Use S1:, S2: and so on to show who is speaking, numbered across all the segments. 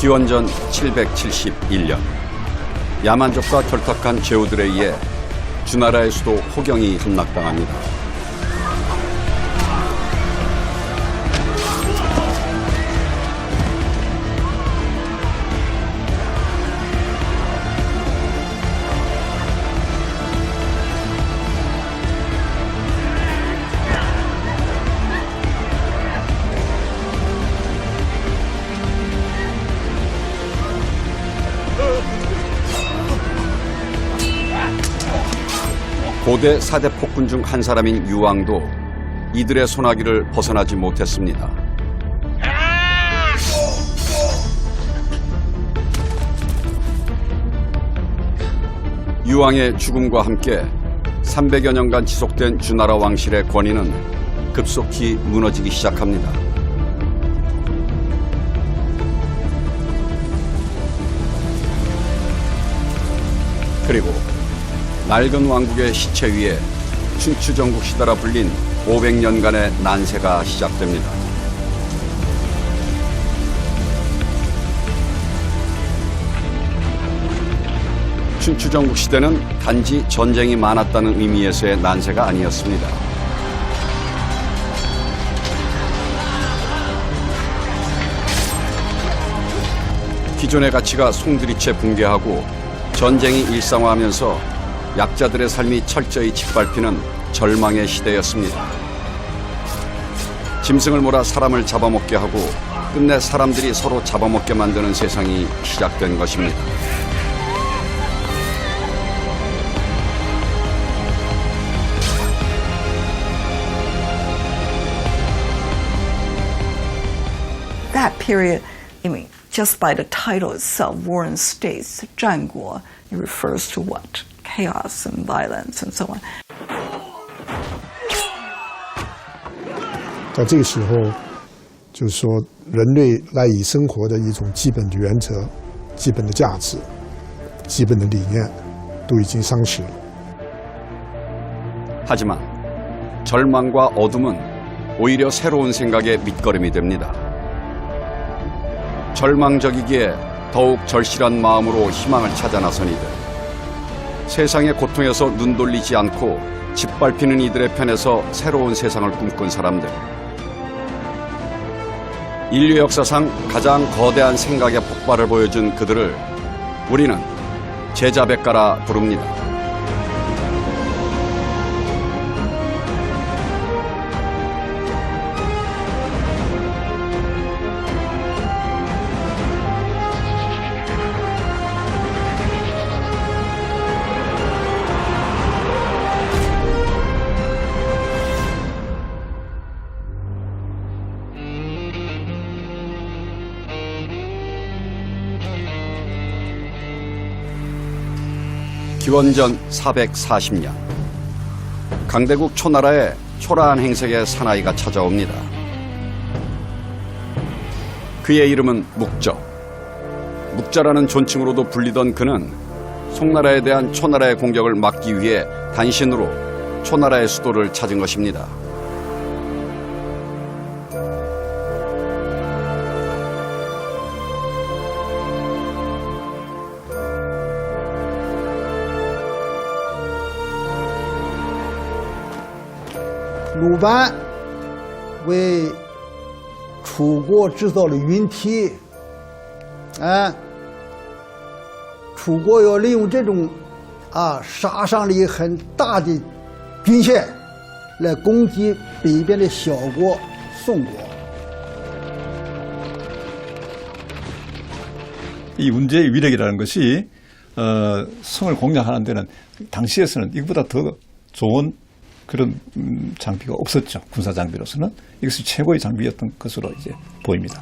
S1: 기원전 771년 야만족과 결탁한 제후들에 의해 주나라의 수도 호경이 함락당합니다. 고대 4대 폭군 중 한 사람인 유왕도 이들의 소나기를 벗어나지 못했습니다. 유왕의 죽음과 함께 300여 년간 지속된 주나라 왕실의 권위는 급속히 무너지기 시작합니다. 그리고 낡은 왕국의 시체 위에 춘추전국 시대라 불린 500년간의 난세가 시작됩니다. 춘추전국 시대는 단지 전쟁이 많았다는 의미에서의 난세가 아니었습니다. 기존의 가치가 송두리째 붕괴하고 전쟁이 일상화하면서 약자들의 삶이 철저히 짓밟히는 절망의 시대였습니다. 짐승을 몰아 사람을 잡아먹게 하고 끝내 사람들이 서로 잡아먹게 만드는 세상이 시작된 것입니다.
S2: That period, just by the title itself, War and States, 战国, it refers to what? Chaos and violence and so on.
S3: 在这个时候，就是说人类赖以生活的一种基本的原则、基本的价值、基本的理念，都已经丧失了。
S1: 하지만 절망과 어둠은 오히려 새로운 생각의 밑거름이 됩니다. 절망적이기에 더욱 절실한 마음으로 희망을 찾아 나선 이들. 세상의 고통에서 눈 돌리지 않고 짓밟히는 이들의 편에서 새로운 세상을 꿈꾼 사람들. 인류 역사상 가장 거대한 생각의 폭발을 보여준 그들을 우리는 제자백가라 부릅니다. 기원전 440년 강대국 초나라에 초라한 행색의 사나이가 찾아옵니다. 그의 이름은 묵저. 묵자라는 존칭으로도 불리던 그는 송나라에 대한 초나라의 공격을 막기 위해 단신으로 초나라의 수도를 찾은 것입니다.
S4: 鲁班为楚国制造了云梯，楚国要利用这种杀伤力很大的军线来攻击北边的小国宋国。
S5: 이 운제의 위력이라는 것이 성을 공략하는 데는 당시에서는 이것보다 더 좋은 그런 장비가 없었죠. 군사 장비로서는 이것이 최고의 장비였던 것으로 이제 보입니다.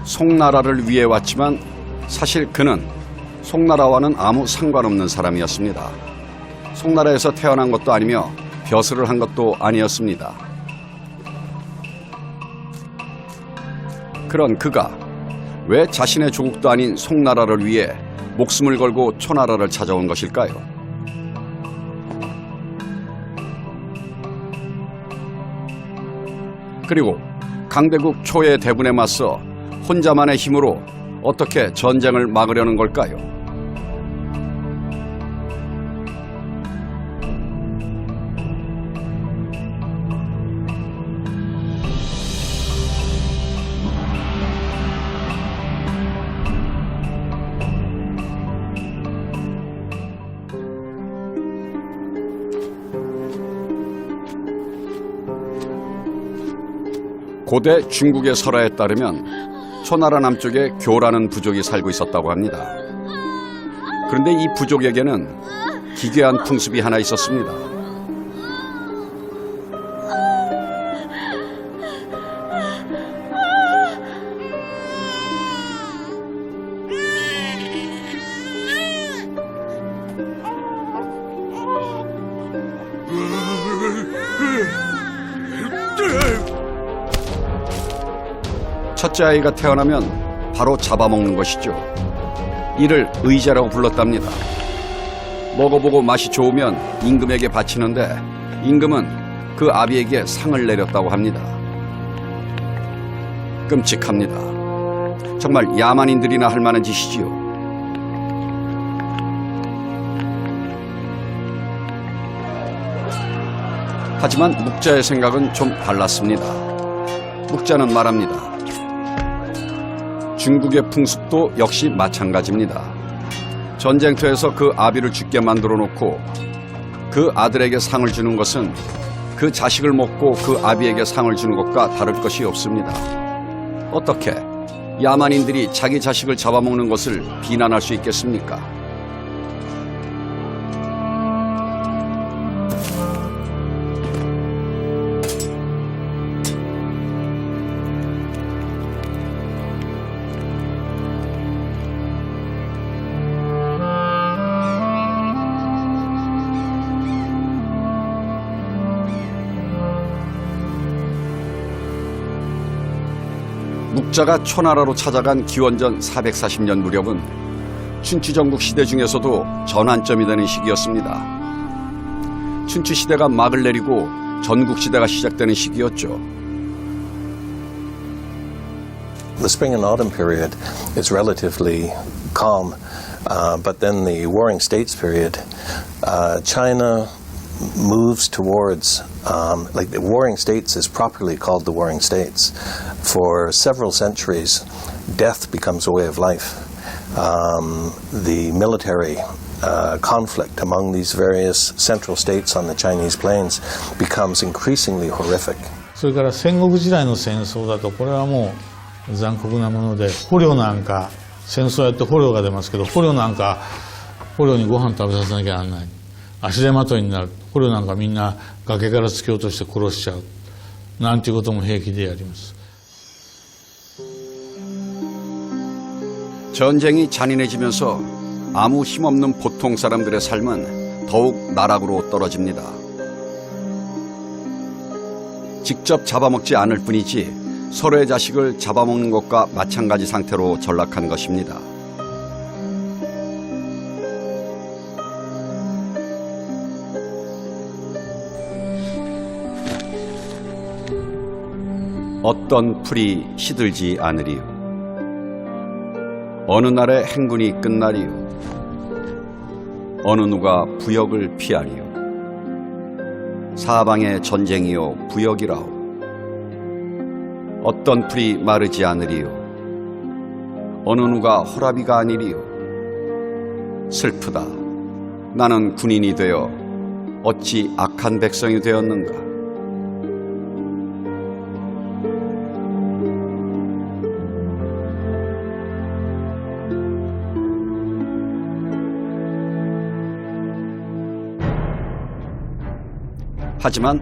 S1: 송나라를 위해 왔지만 사실 그는 송나라와는 아무 상관없는 사람이었습니다. 송나라에서 태어난 것도 아니며 벼슬을 한 것도 아니었습니다. 그런 그가 왜 자신의 조국도 아닌 송나라를 위해 목숨을 걸고 초나라를 찾아온 것일까요? 그리고 강대국 초의 대군에 맞서 혼자만의 힘으로 어떻게 전쟁을 막으려는 걸까요? 고대 중국의 설화에 따르면 초나라 남쪽에 교라는 부족이 살고 있었다고 합니다. 그런데 이 부족에게는 기괴한 풍습이 하나 있었습니다. 첫째 아이가 태어나면 바로 잡아먹는 것이죠. 이를 의제라고 불렀답니다. 먹어보고 맛이 좋으면 임금에게 바치는데 임금은 그 아비에게 상을 내렸다고 합니다. 끔찍합니다. 정말 야만인들이나 할 만한 짓이지요. 하지만 묵자의 생각은 좀 달랐습니다. 묵자는 말합니다. 중국의 풍습도 역시 마찬가지입니다. 전쟁터에서 그 아비를 죽게 만들어 놓고 그 아들에게 상을 주는 것은 그 자식을 먹고 그 아비에게 상을 주는 것과 다를 것이 없습니다. 어떻게 야만인들이 자기 자식을 잡아먹는 것을 비난할 수 있겠습니까? 묵자가 초나라로 찾아간 기원전 440년 무렵은 춘추전국 시대 중에서도 전환점이 되는 시기였습니다. 춘추 시대가 막을 내리고 전국 시대가 시작되는 시기였죠.
S6: The spring and autumn period is relatively calm, but then the Warring States period, China moves towards, like the Warring States is properly called the Warring States. For several centuries, death becomes a way of life. The military conflict among these various central states on the Chinese plains becomes increasingly horrific.
S7: それから戦国時代の戦争だとこれはもう残酷なもので、捕虜なんか戦争やって捕虜が出ますけど、捕虜なんか捕虜にご飯食べさせなきゃならない、足手まといになる、捕虜なんかみんな崖から突き落として殺しちゃうなんていうことも平気でやります。
S1: 전쟁이 잔인해지면서 아무 힘없는 보통 사람들의 삶은 더욱 나락으로 떨어집니다. 직접 잡아먹지 않을 뿐이지 서로의 자식을 잡아먹는 것과 마찬가지 상태로 전락한 것입니다. 어떤 풀이 시들지 않으리요. 어느 날의 행군이 끝나리요. 어느 누가 부역을 피하리요. 사방의 전쟁이요 부역이라오. 어떤 풀이 마르지 않으리요. 어느 누가 호라비가 아니리요. 슬프다. 나는 군인이 되어 어찌 악한 백성이 되었는가. 하지만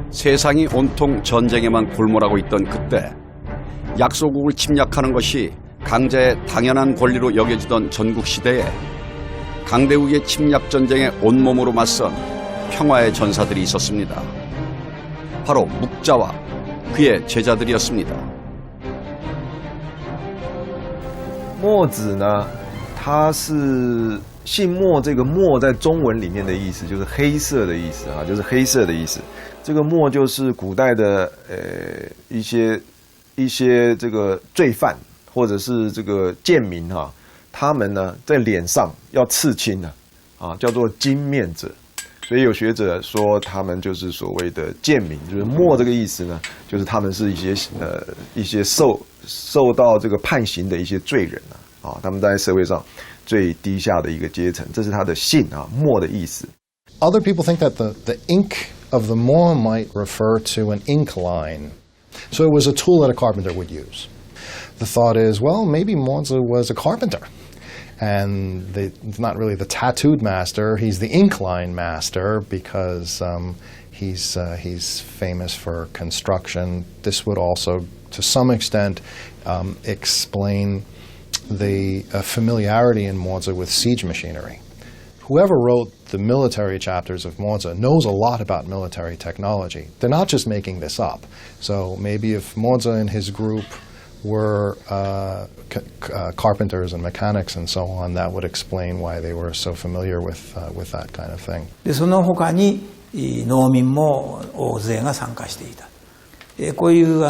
S1: 세상이 온통 전쟁에만 골몰하고 있던 그때 약소국을 침략하는 것이 강자의 당연한 권리로 여겨지던 전국시대에 강대국의 침략 전쟁에 온몸으로 맞선 평화의 전사들이 있었습니다. 바로 묵자와 그의 제자들이었습니다.
S8: 墨子呢，他是姓墨，这个墨在中文里面的意思就是黑色的意思啊，就是黑色的意思。这个墨就是古代的一些一些这个罪犯或者是这个贱民哈，他们呢在脸上要刺青的啊，叫做金面者。所以有学者说他们就是所谓的贱民，就是墨这个意思呢，就是他们是一些受到这个判刑的一些罪人啊，他们在社会上最低下的一个阶层，这是他的姓啊，墨的意思。
S9: Other people think that the ink of the Mo might refer to an ink line. So it was a tool that a carpenter would use. The thought is, well, maybe Mozi was a carpenter. And it's not really the tattooed master, he's the ink line master because he's famous for construction. This would also, to some extent, explain the familiarity in Mozi with siege machinery. Whoever wrote the military chapters of Mozi knows a lot about military technology. They're not just making this up. So maybe if Mozi and his group were carpenters and mechanics and so on, that would explain why they were so familiar with that kind of thing.
S10: でその他に農民も大勢が参加していた。こういう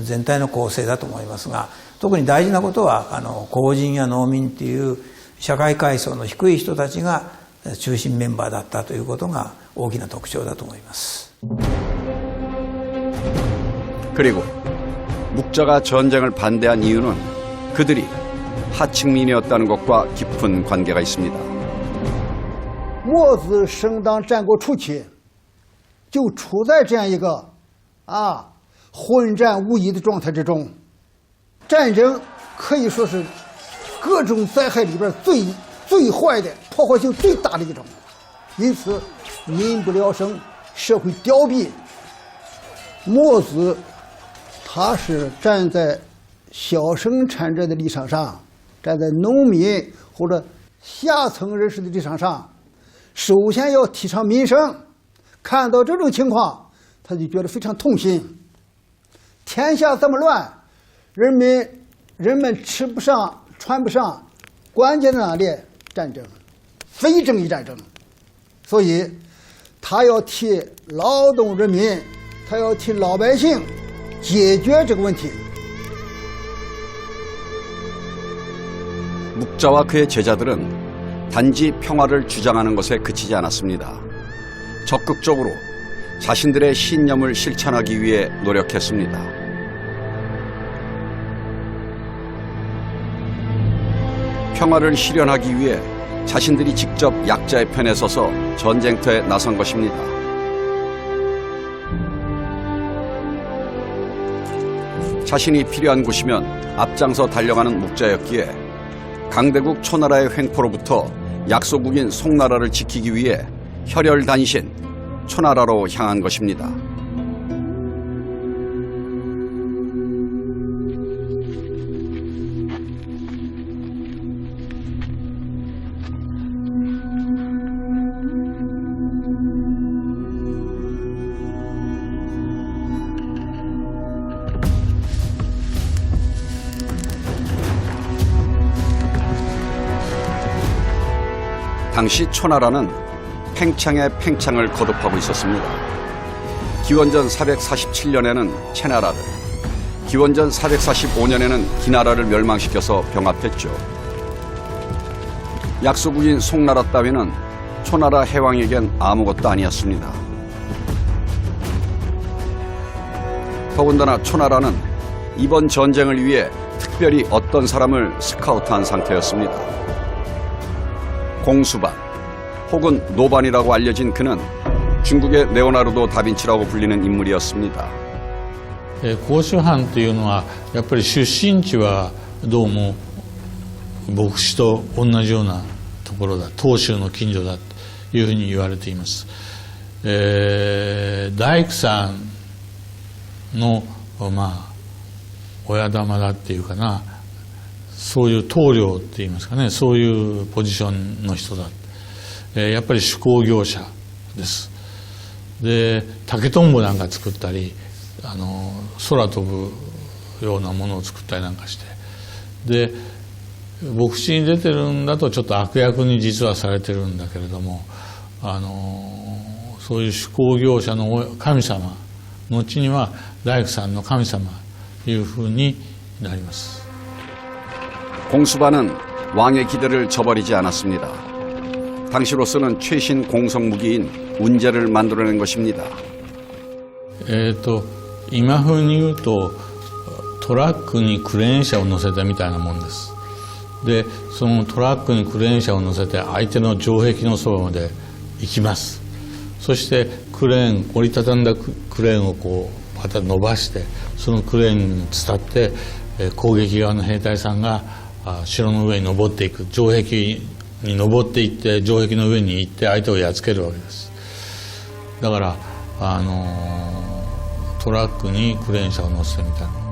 S10: 全体の構成だと思いますが、特に大事なことは工人や農民という社会階層の低い人たちが中心メンバーだったということが大きな特徴だと思います。
S1: 그리고 묵자가 전쟁을 반대한 이유는 그들이 하층민이었다는 것과 깊은 관계가 있습니다.
S4: 墨子生当战国初期，就处在这样一个混战无疑的状态之中。战争可以说是各种灾害里边最坏的、破坏性最大的一种，因此民不聊生，社会凋敝。墨子他是站在小生产者的立场上，站在农民或者下层人士的立场上，首先要提倡民生。看到这种情况，他就觉得非常痛心。天下这么乱，人们吃不上穿不上，关键在哪里？战争，非正义战争。所以他要替劳动人民，他要替老百姓解决这个问题。
S1: 묵자와 그의 제자들은 단지 평화를 주장하는 것에 그치지 않았습니다. 적극적으로 자신들의 신념을 실천하기 위해 노력했습니다. 평화를 실현하기 위해 자신들이 직접 약자의 편에 서서 전쟁터에 나선 것입니다. 자신이 필요한 곳이면 앞장서 달려가는 묵자였기에 강대국 초나라의 횡포로부터 약소국인 송나라를 지키기 위해 혈혈단신 초나라로 향한 것입니다. 당시 초나라는 팽창에 팽창을 거듭하고 있었습니다. 기원전 447년에는 채나라를, 기원전 445년에는 기나라를 멸망시켜서 병합했죠. 약소국인 송나라 따위는 초나라 해왕에겐 아무것도 아니었습니다. 더군다나 초나라는 이번 전쟁을 위해 특별히 어떤 사람을 스카우트한 상태였습니다. 공수반 혹은 노반이라고 알려진 그는 중국의 레오나르도 다빈치라고 불리는 인물이었습니다.
S7: 甲州藩というのはやっぱり出身地はどうも牧師と同じようなところだ、東州の近所だというふうに言われています。大工さんの親玉だっていうかな、そういう棟梁って言いますかね、そういうポジションの人だ。やっぱり手工業者です。で、竹とんぼなんか作ったり、空飛ぶようなものを作ったりなんかして、で、牧師に出てるんだとちょっと悪役に実はされてるんだけれども、そういう手工業者の神様、後には大工さんの神様いうふうになります。
S1: 공수반은 왕의 기대를 저버리지 않았습니다. 당시로서는 최신 공성무기인 운제를 만들어낸 것입니다.
S7: 今風に言うとトラックにクレーン車を乗せたみたいなもんです。でそのトラックにクレーン車を乗せて相手の城壁のそばまで行きます。そしてクレーン、折りたたんだクレーンをこうまた伸ばして、そのクレーンに伝って攻撃側の兵隊さんが城の上に登っていく、城壁に登っていって城壁の上に行って相手をやっつけるわけです。だからトラックにクレーン車を乗せてみたいな。